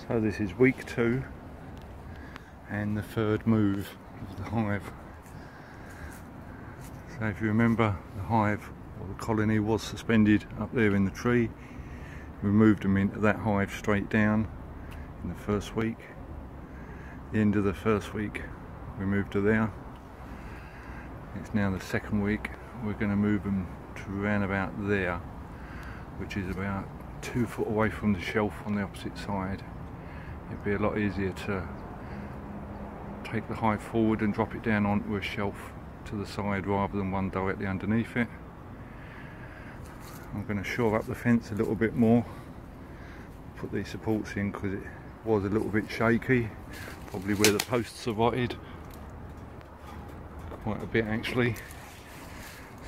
So this is week 2 and the third move of the hive. So if you remember, the hive or the colony was suspended up there in the tree. We moved them into that hive straight down in the first week. The end of the first week we moved to there. It's now the second week. We're going to move them to around about there, which is about 2 foot away from the shelf on the opposite side. It'd be a lot easier to take the hive forward and drop it down onto a shelf to the side rather than one directly underneath it. I'm going to shore up the fence a little bit more, put these supports in because it was a little bit shaky, probably where the posts are rotted quite a bit actually.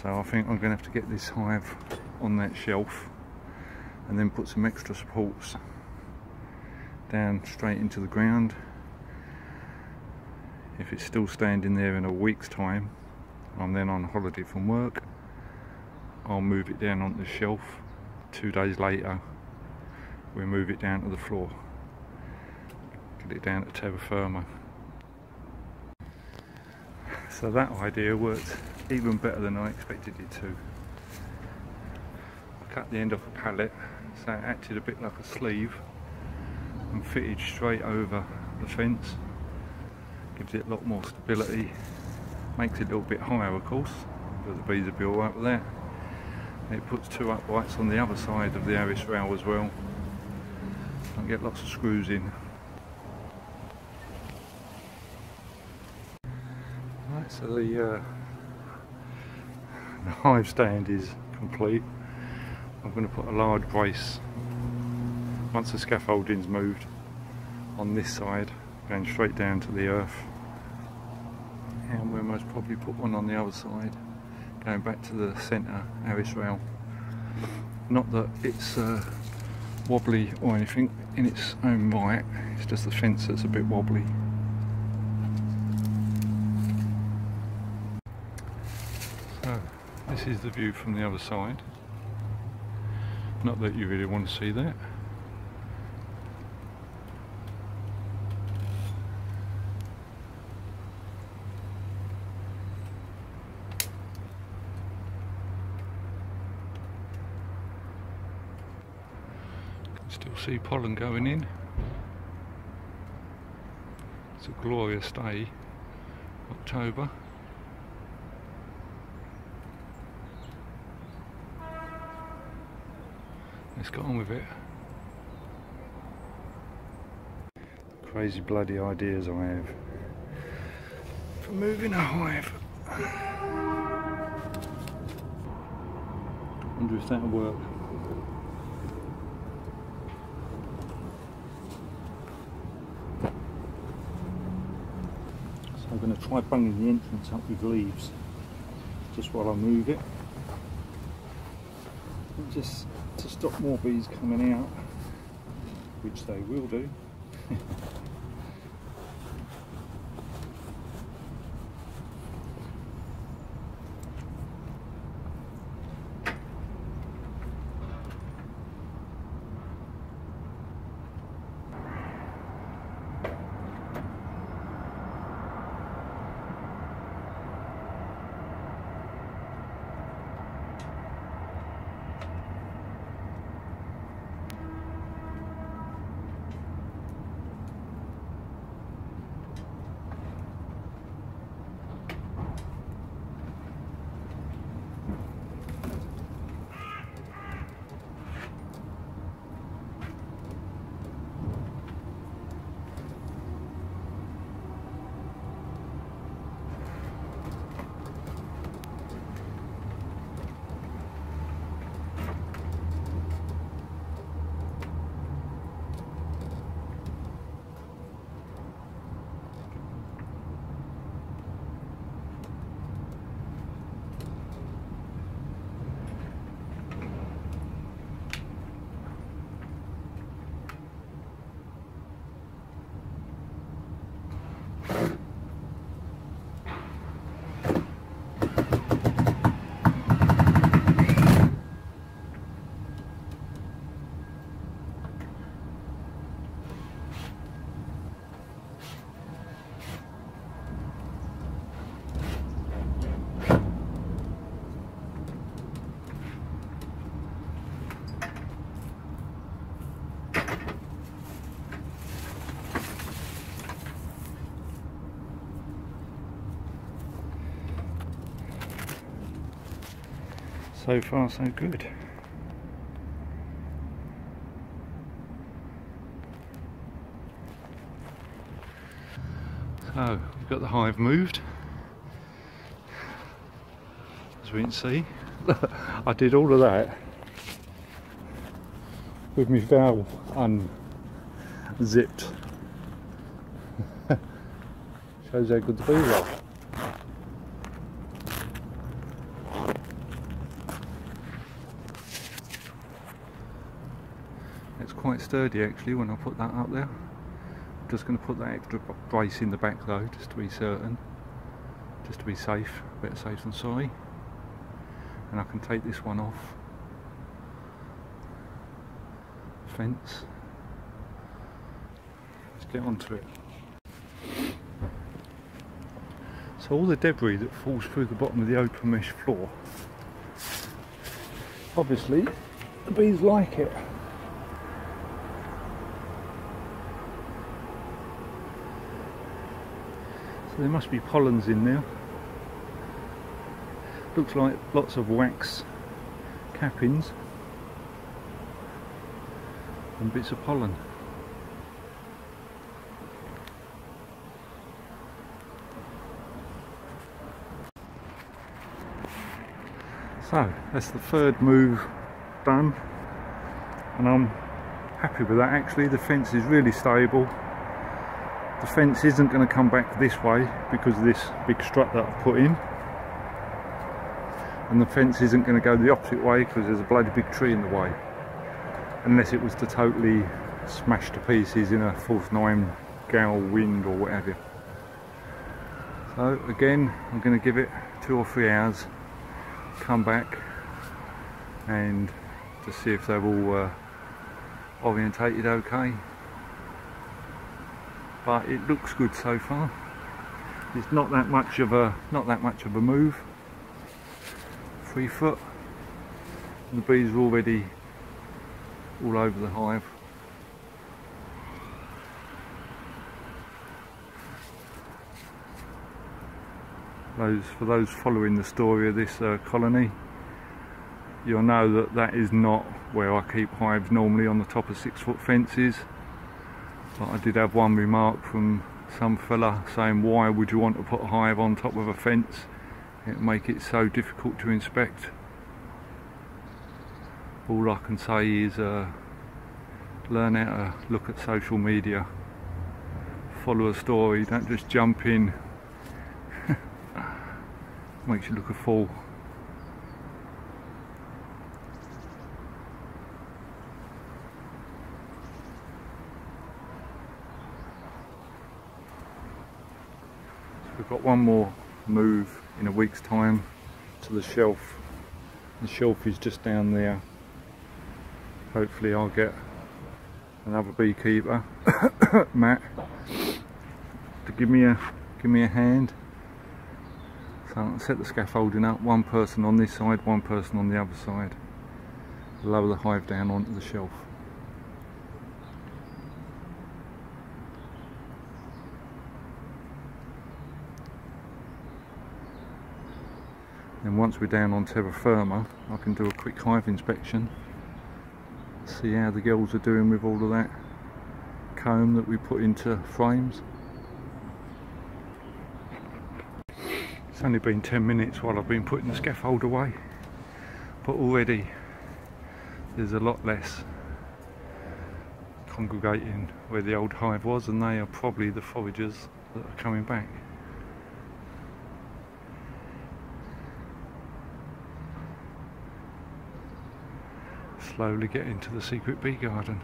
So I think I'm going to have to get this hive on that shelf and then put some extra supports down straight into the ground. If it's still standing there in a week's time, I'm then on holiday from work, I'll move it down onto the shelf. 2 days later we'll move it down to the floor, get it down to terra firma. So that idea worked even better than I expected it to. I cut the end off a pallet so it acted a bit like a sleeve and fitted straight over the fence. Gives it a lot more stability, makes it a little bit higher of course, but the bees will be alright with that. And it puts 2 uprights on the other side of the Harris rail as well. I can get lots of screws in. Right, so the hive stand is complete. I'm going to put a large brace, once the scaffolding's moved, on this side, going straight down to the earth, and we'll most probably put one on the other side, going back to the centre Harris rail. Not that it's wobbly or anything in its own right, it's just the fence that's a bit wobbly. So this is the view from the other side. Not that you really want to see that. Still see pollen going in. It's a glorious day, October. Let's get on with it. Crazy bloody ideas I have for moving a hive. Wonder if that'll work. I'm going to try bunging the entrance up with leaves just while I move it, and just to stop more bees coming out, which they will do. So far so good. So we've got the hive moved, as we can see. I did all of that with my valve unzipped. Shows how good the bees are. It's quite sturdy actually when I put that up there. I'm just going to put that extra brace in the back though, just to be certain, just to be safe, better safe than sorry. And I can take this one off fence. Let's get onto it. So all the debris that falls through the bottom of the open mesh floor, obviously the bees like it. So there must be pollens in there. Looks like lots of wax cappings and bits of pollen. So that's the third move done, and I'm happy with that actually. The fence is really stable. The fence isn't going to come back this way because of this big strut that I've put in, and the fence isn't going to go the opposite way because there's a bloody big tree in the way, unless it was to totally smash to pieces in a force 9 gale wind or whatever. So again, I'm going to give it 2 or 3 hours, come back and to see if they're all orientated okay. But it looks good so far. It's not that much of a move. 3 foot. And the bees are already all over the hive. For those following the story of this colony, you'll know that that is not where I keep hives normally, on the top of 6-foot fences. But I did have one remark from some fella saying, why would you want to put a hive on top of a fence? It'd make it so difficult to inspect. All I can say is learn how to look at social media, follow a story, don't just jump in. Makes you look a fool. So we've got one more move in a week's time to the shelf. The shelf is just down there. Hopefully I'll get another beekeeper, Matt, to give me a hand. So I'll set the scaffolding up, one person on this side, one person on the other side. Lower the hive down onto the shelf. Then once we're down on terra firma, I can do a quick hive inspection, see how the girls are doing with all of that comb that we put into frames. It's only been 10 minutes while I've been putting the scaffold away, but already there's a lot less congregating where the old hive was, and they are probably the foragers that are coming back. Slowly get into the secret bee garden.